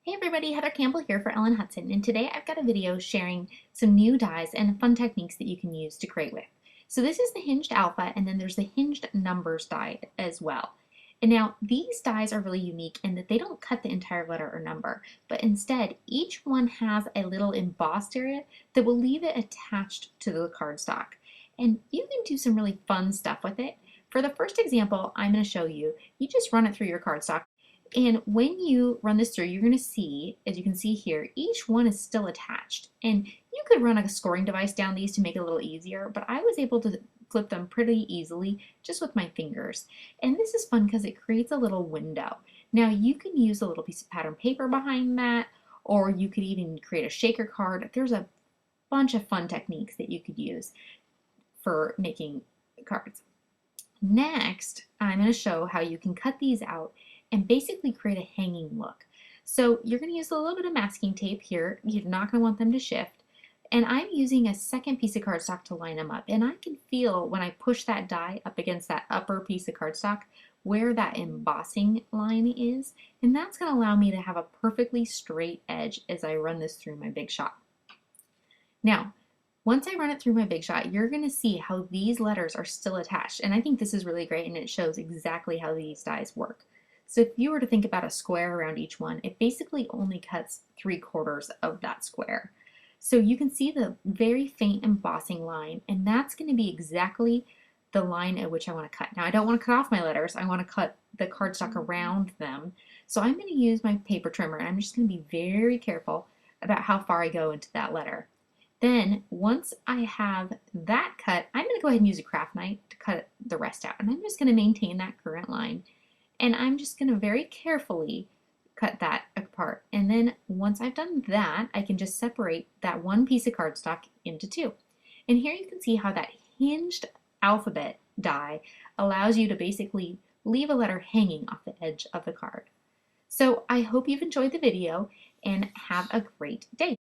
Hey everybody, Heather Campbell here for Ellen Hutson, and today I've got a video sharing some new dies and fun techniques that you can use to create with. So this is the Hinged Alpha, and then there's the Hinged Numbers die as well. And now these dies are really unique in that they don't cut the entire letter or number, but instead each one has a little embossed area that will leave it attached to the cardstock. And you can do some really fun stuff with it. For the first example I'm going to show you, you just run it through your cardstock. And when you run this through, you're going to see, as you can see here, each one is still attached. And you could run a scoring device down these to make it a little easier, but I was able to flip them pretty easily just with my fingers. And this is fun because it creates a little window. Now you can use a little piece of pattern paper behind that, or you could even create a shaker card. There's a bunch of fun techniques that you could use for making cards. Next, I'm going to show how you can cut these out and basically create a hanging look. So you're going to use a little bit of masking tape here. You're not going to want them to shift. And I'm using a second piece of cardstock to line them up. And I can feel when I push that die up against that upper piece of cardstock where that embossing line is. And that's going to allow me to have a perfectly straight edge as I run this through my Big Shot. Now, once I run it through my Big Shot, you're going to see how these letters are still attached. And I think this is really great, and it shows exactly how these dies work. So if you were to think about a square around each one, it basically only cuts 3/4 of that square. So you can see the very faint embossing line, and that's going to be exactly the line at which I want to cut. Now I don't want to cut off my letters, I want to cut the cardstock around them. So I'm going to use my paper trimmer, and I'm just going to be very careful about how far I go into that letter. Then once I have that cut, I'm going to go ahead and use a craft knife to cut the rest out. And I'm just going to maintain that current line. And I'm just going to very carefully cut that apart. And then once I've done that, I can just separate that one piece of cardstock into two. And here you can see how that hinged alphabet die allows you to basically leave a letter hanging off the edge of the card. So I hope you've enjoyed the video and have a great day.